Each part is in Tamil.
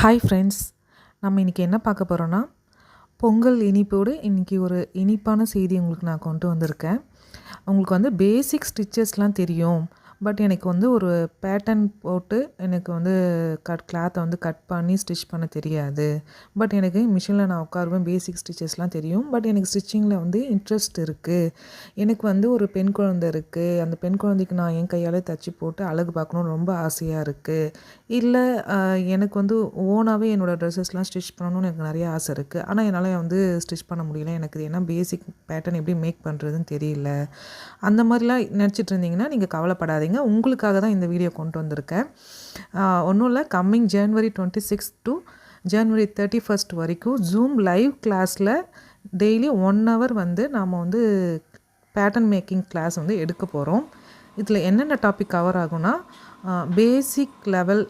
ஹாய் ஃப்ரெண்ட்ஸ், நம்ம இன்றைக்கி என்ன பார்க்க போகிறோன்னா, பொங்கல் இனிப்போடு இன்றைக்கி ஒரு இனிப்பான செய்தி உங்களுக்கு நான் கொண்டு வந்திருக்கேன். உங்களுக்கு வந்து பேசிக் ஸ்டிச்சஸ்லாம் தெரியும். பட் எனக்கு வந்து ஒரு பேட்டர்ன் போட்டு எனக்கு வந்து கிளாத்தை வந்து கட் பண்ணி ஸ்டிச் பண்ண தெரியாது. பட் எனக்கு மிஷினில் நான் உட்காருவேன், பேசிக் ஸ்டிச்சஸ்லாம் தெரியும். பட் எனக்கு ஸ்டிச்சிங்கில் வந்து இன்ட்ரெஸ்ட் இருக்குது. எனக்கு வந்து ஒரு பெண் குழந்தை இருக்குது. அந்த பெண் குழந்தைக்கு நான் என் கையால் தச்சு போட்டு அழகு பார்க்கணுன்னு ரொம்ப ஆசையாக இருக்குது. இல்லை எனக்கு வந்து ஓனாகவே என்னோடய ட்ரெஸ்ஸஸ்லாம் ஸ்டிச் பண்ணணும்னு எனக்கு நிறைய ஆசை இருக்குது. ஆனால் என்னால் வந்து ஸ்டிச் பண்ண முடியல. எனக்கு ஏன்னா பேசிக் பேட்டர்ன் எப்படி மேக் பண்ணுறதுன்னு தெரியல. அந்த மாதிரிலாம் நினச்சிட்டு இருந்தீங்கன்னா நீங்கள் கவலைப்படாதீங்க. உங்களுக்காக தான் இந்த வீடியோ கொண்டு வந்திருக்கேன். ஒன்றும் இல்லை, கம்மிங் January 26 to January 31 வரைக்கும் ஜூம் லைவ் கிளாஸில் டெய்லி 1 hour வந்து நாம் வந்து பேட்டர்ன் மேக்கிங் கிளாஸ் வந்து எடுக்க போகிறோம். இதில் என்னென்ன டாபிக் கவர் ஆகும்னா, பேசிக் லெவல்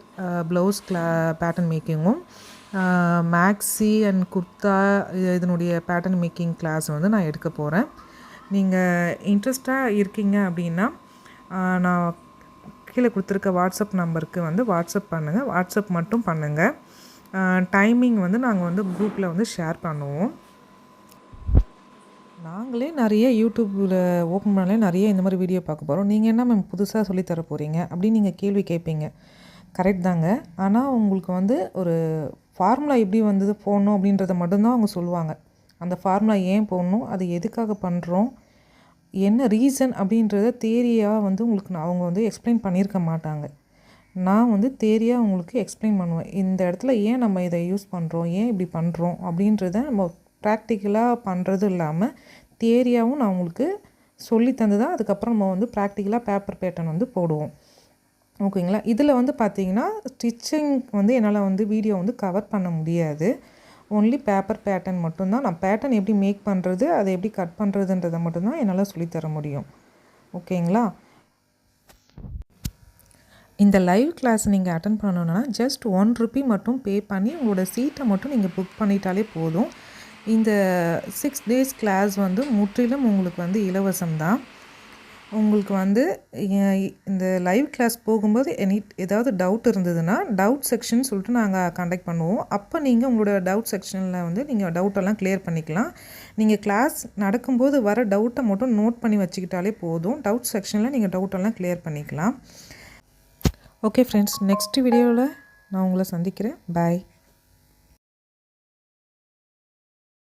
ப்ளவுஸ் பேட்டர்ன் மேக்கிங்கும், மேக்ஸி அண்ட் குர்தா இதனுடைய பேட்டர்ன் மேக்கிங் கிளாஸ் வந்து நான் எடுக்க போகிறேன். நீங்கள் இன்ட்ரெஸ்டாக இருக்கீங்க அப்படின்னா நான் கீழே கொடுத்துருக்க வாட்ஸ்அப் நம்பருக்கு வந்து வாட்ஸ்அப் பண்ணுங்கள். வாட்ஸ்அப் மட்டும் பண்ணுங்கள். டைமிங் வந்து நாங்கள் வந்து குரூப்பில் வந்து ஷேர் பண்ணுவோம். நாங்களே நிறைய யூடியூப்பில் ஓப்பன் பண்ணாலே நிறைய இந்த மாதிரி வீடியோ பார்க்க போகிறோம். நீங்கள் என்ன மேம் புதுசாக சொல்லித்தர போகிறீங்க அப்படின்னு நீங்கள் கேள்வி கேட்பீங்க. கரெக்ட் தாங்க. ஆனால் உங்களுக்கு வந்து ஒரு ஃபார்முலா எப்படி வந்து போடணும் அப்படின்றத மட்டும்தான் அவங்க சொல்லுவாங்க. அந்த ஃபார்முலா ஏன் போடணும், அது எதுக்காக பண்ணுறோம், என்ன ரீசன் அப்படின்றத தேரியாக வந்து உங்களுக்கு அவங்க வந்து எக்ஸ்பிளைன் பண்ணியிருக்க மாட்டாங்க. நான் வந்து தேரியாக உங்களுக்கு எக்ஸ்பிளைன் பண்ணுவேன். இந்த இடத்துல ஏன் நம்ம இதை யூஸ் பண்ணுறோம், ஏன் இப்படி பண்ணுறோம் அப்படின்றத நம்ம ப்ராக்டிக்கலாக பண்ணுறது இல்லாமல் தேரியாகவும் நான் உங்களுக்கு சொல்லி தந்து தான் அதுக்கப்புறம் நம்ம வந்து ப்ராக்டிக்கலாக பேப்பர் பேட்டர்ன் வந்து போடுவோம். ஓகேங்களா? இதில் வந்து பார்த்திங்கன்னா ஸ்டிச்சிங் வந்து என்னால் வந்து வீடியோ வந்து கவர் பண்ண முடியாது. ஒன்லி பேப்பர் பேட்டர்ன் மட்டும்தான். நான் பேட்டர்ன் எப்படி மேக் பண்ணுறது, அதை எப்படி கட் பண்ணுறதுன்றதை மட்டும்தான் என்னால் சொல்லித்தர முடியும். ஓகேங்களா? இந்த லைவ் கிளாஸ் நீங்கள் அட்டன் பண்ணணுன்னா ஜஸ்ட் ₹1 மட்டும் பே பண்ணி உங்களோட சீட்டை மட்டும் நீங்கள் புக் பண்ணிட்டாலே போதும். இந்த 6 days கிளாஸ் வந்து முற்றிலும் உங்களுக்கு வந்து இலவசம்தான். உங்களுக்கு வந்து இந்த லைவ் கிளாஸ் போகும்போது ஏதாவது டவுட் இருந்ததுன்னா டவுட் செக்ஷன் சொல்லிட்டு நாங்கள் கண்டக்ட் பண்ணுவோம். அப்போ நீங்கள் உங்களோட டவுட் செக்ஷனில் வந்து நீங்கள் டவுட்டெல்லாம் கிளியர் பண்ணிக்கலாம். நீங்கள் கிளாஸ் நடக்கும்போது வர டவுட்டை மட்டும் நோட் பண்ணி வச்சுக்கிட்டாலே போதும். டவுட் செக்ஷனில் நீங்கள் டவுட்டெல்லாம் கிளியர் பண்ணிக்கலாம். ஓகே ஃப்ரெண்ட்ஸ், நெக்ஸ்ட் வீடியோவில் நான் உங்களை சந்திக்கிறேன். பாய்.